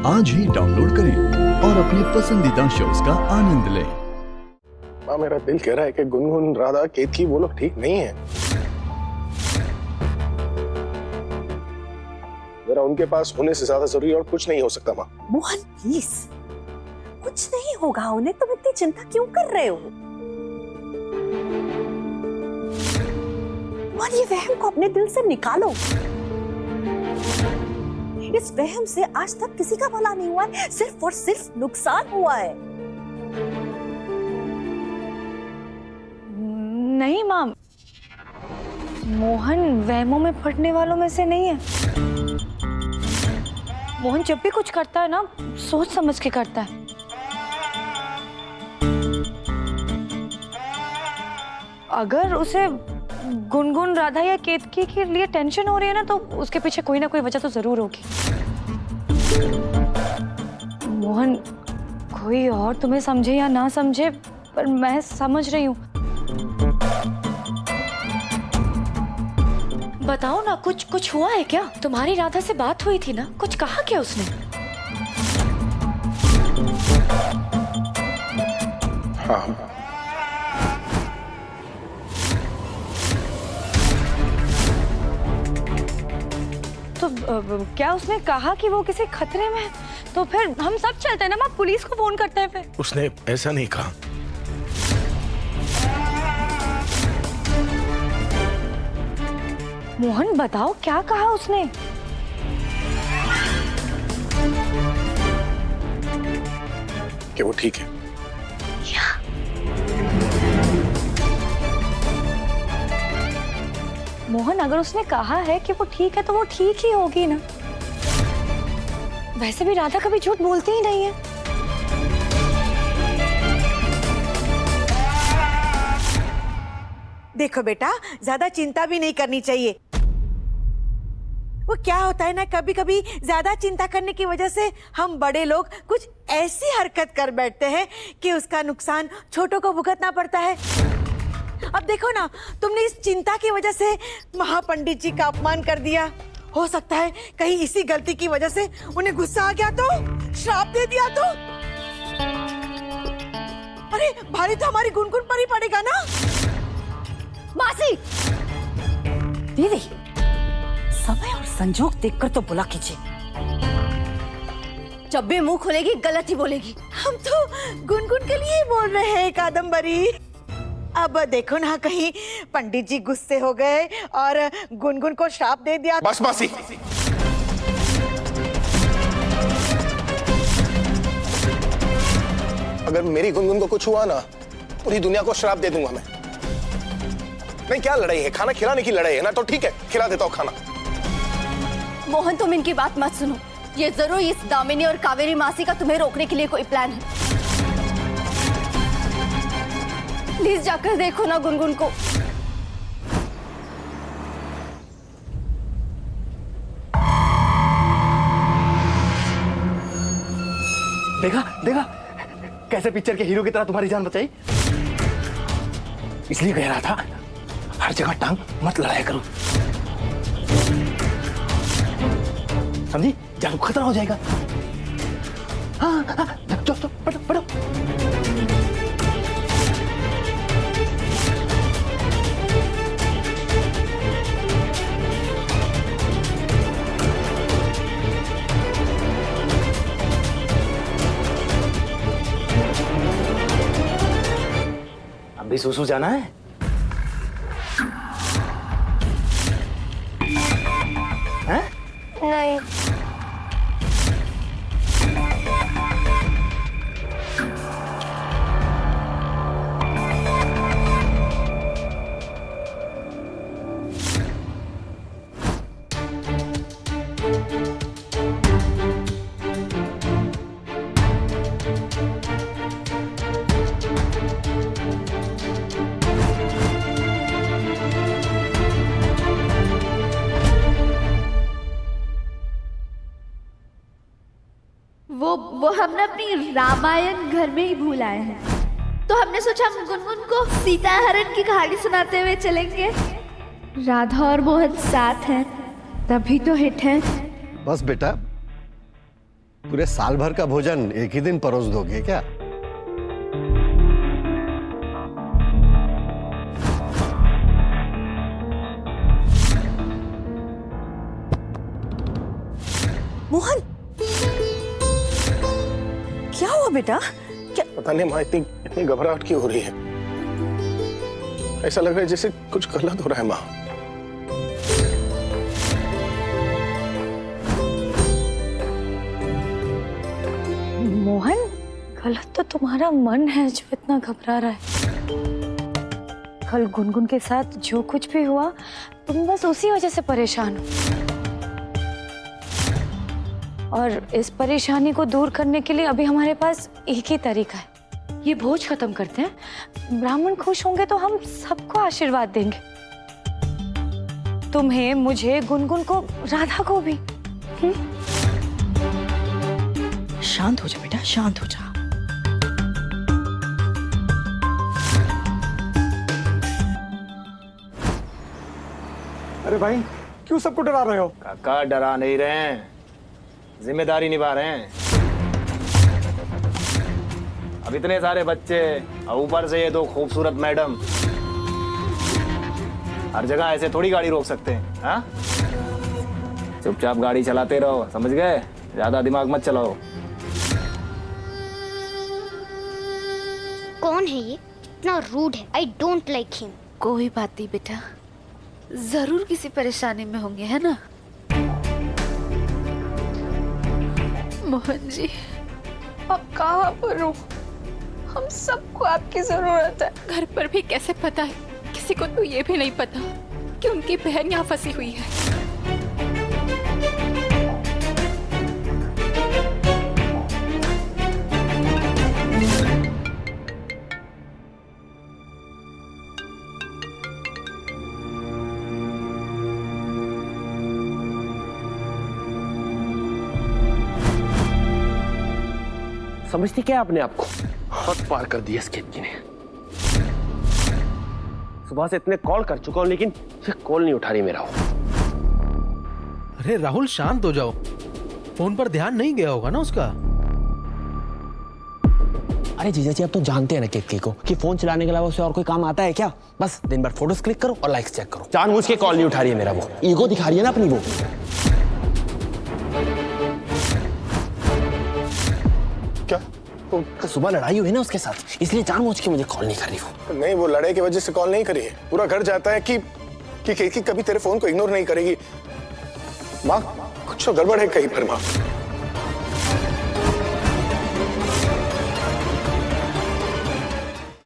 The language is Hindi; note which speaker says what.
Speaker 1: आज ही डाउनलोड करें और अपने पसंदीदा शोज का आनंद लें।
Speaker 2: माँ, मेरा दिल कह रहा है कि गुनगुन, राधा, केतकी वो लोग ठीक नहीं है। मेरा उनके पास होने से ज्यादा जरूरी और कुछ नहीं हो सकता। माँ
Speaker 3: मोहन प्लीज, कुछ नहीं होगा उन्हें, तुम इतनी चिंता क्यों कर रहे हो? और ये वहम को अपने दिल से निकालो। इस वहम से आज तक किसी का भला नहीं हुआ है, सिर्फ और सिर्फ नुकसान हुआ है।
Speaker 4: नहीं माँ, मोहन वहमों में पड़ने वालों में से नहीं है। मोहन जब भी कुछ करता है ना, सोच समझ के करता है। अगर उसे गुनगुन, राधा या केतकी के लिए टेंशन हो रही है ना, तो उसके पीछे कोई ना कोई वजह तो जरूर होगी। मोहन, कोई और तुम्हें समझे या ना समझे, पर मैं समझ रही हूँ। बताओ ना, कुछ हुआ है क्या? तुम्हारी राधा से बात हुई थी ना, कुछ कहा क्या उसने?
Speaker 2: हाँ,
Speaker 4: तो क्या उसने कहा कि वो किसी खतरे में है? तो फिर हम सब चलते हैं ना, मैं पुलिस को फोन करते हैं फिर।
Speaker 2: उसने ऐसा नहीं कहा।
Speaker 4: मोहन बताओ, क्या कहा उसने?
Speaker 2: कि वो ठीक है।
Speaker 4: मोहन, अगर उसने कहा है कि वो ठीक है तो वो ठीक ही होगी ना। वैसे भी राधा कभी झूठ बोलती ही नहीं है।
Speaker 3: देखो बेटा, ज्यादा चिंता भी नहीं करनी चाहिए। वो क्या होता है ना, कभी कभी ज्यादा चिंता करने की वजह से हम बड़े लोग कुछ ऐसी हरकत कर बैठते हैं कि उसका नुकसान छोटों को भुगतना पड़ता है। अब देखो ना, तुमने इस चिंता की वजह से महापंडित जी का अपमान कर दिया। हो सकता है कहीं इसी गलती की वजह से उन्हें गुस्सा आ गया तो, श्राप दे दिया तो। अरे भारी तो हमारी गुनगुन पर ही पड़ेगा ना।
Speaker 4: मासी,
Speaker 3: दीदी, समय और संजोग देखकर तो बुला कीजिए।
Speaker 4: जब भी मुंह खोलेगी गलत ही बोलेगी।
Speaker 3: हम तो गुनगुन के लिए ही बोल रहे हैं कादम्बरी। अब देखो ना, कहीं पंडित जी गुस्से हो गए और गुनगुन को श्राप दे दिया।
Speaker 2: बस मासी, अगर मेरी गुनगुन को कुछ हुआ ना, पूरी दुनिया को श्राप दे दूंगा मैं। नहीं, क्या लड़ाई है? खाना खिलाने की लड़ाई है ना, तो ठीक है, खिला देता हूँ खाना।
Speaker 4: मोहन, तुम इनकी बात मत सुनो। ये जरूर इस दामिनी और कावेरी मासी का तुम्हें रोकने के लिए कोई प्लान है। प्लीज जाकर देखो ना गुनगुन को।
Speaker 5: देखा देखा कैसे पिक्चर के हीरो की तरह तुम्हारी जान बचाई। इसलिए कह रहा था, हर जगह टांग मत लड़ाया करो, समझी? जान को खतरा हो जाएगा। हाँ हाँ, चलो पढ़ो पढ़ो। अभी सुसु जाना है? हैं?
Speaker 4: नहीं।
Speaker 6: वो हमने अपनी रामायण घर में ही भूल आए हैं, तो हमने सोचा हम गुनगुन को सीता हरण की कहानी सुनाते हुए चलेंगे। राधा और मोहन साथ हैं, तभी तो हिट है।
Speaker 5: बस बेटा,
Speaker 7: पूरे साल भर का भोजन एक ही दिन परोस दोगे क्या?
Speaker 3: मोहन, क्या हुआ बेटा? क्या?
Speaker 2: पता नहीं माँ, इतनी घबराहट क्यों हो रही है? ऐसा लग रहा है जैसे कुछ गलत हो रहा है माँ।
Speaker 4: मोहन, गलत तो तुम्हारा मन है जो इतना घबरा रहा है। कल गुनगुन के साथ जो कुछ भी हुआ, तुम बस उसी वजह से परेशान हो। और इस परेशानी को दूर करने के लिए अभी हमारे पास एक ही तरीका है। ये भोज खत्म करते हैं। ब्राह्मण खुश होंगे तो हम सबको आशीर्वाद देंगे, तुम्हें, मुझे, गुनगुन को, राधा को भी।
Speaker 3: शांत हो जा बेटा, शांत हो जा।
Speaker 8: अरे भाई, क्यों सबको डरा रहे हो?
Speaker 5: काका डरा नहीं रहे हैं, जिम्मेदारी निभा रहे हैं। अब इतने सारे बच्चे और ऊपर से ये दो खूबसूरत मैडम, हर जगह ऐसे थोड़ी गाड़ी रोक सकते हैं। हाँ, चुपचाप गाड़ी चलाते रहो, समझ गए? ज्यादा दिमाग मत चलाओ।
Speaker 9: कौन है ये? इतना रूड है। I don't like him.
Speaker 6: कोई बात नहीं बेटा, जरूर किसी परेशानी में होंगे, है ना?
Speaker 10: मोहन जी, आप कहाँ पर हो? हम सबको आपकी जरूरत है। घर पर भी कैसे पता है? किसी को तो ये भी नहीं पता कि उनकी बहन यहाँ फंसी हुई है।
Speaker 5: समझती क्या अपने आप को? हद पार कर दिया इस केतकी ने। सुबह से इतने कॉल कर चुका हूं, लेकिन कॉल नहीं उठा रही मेरा।
Speaker 8: अरे राहुल, शांत हो जाओ। फोन पर ध्यान नहीं गया होगा ना उसका।
Speaker 5: अरे जीजा जी, आप तो जानते हैं ना केतकी को कि फोन चलाने के अलावा उसे और कोई काम आता है क्या? बस दिन भर फोटोज क्लिक करो और लाइक्स चेक करो। जानबूझ के कॉल नहीं उठा रही है मेरा। वो ईगो दिखा रही है ना अपनी। वो
Speaker 2: क्या?
Speaker 5: तो सुबह लड़ाई हुई ना उसके साथ, इसलिए जानबूझ के मुझे कॉल नहीं कर रही वो।
Speaker 2: नहीं, वो लड़ाई की वजह से कॉल नहीं करी है। पूरा घर जाता है कि केतकी कभी तेरे फोन को इग्नोर नहीं करेगी। माँ, कुछ तो गड़बड़ है कहीं पर माँ।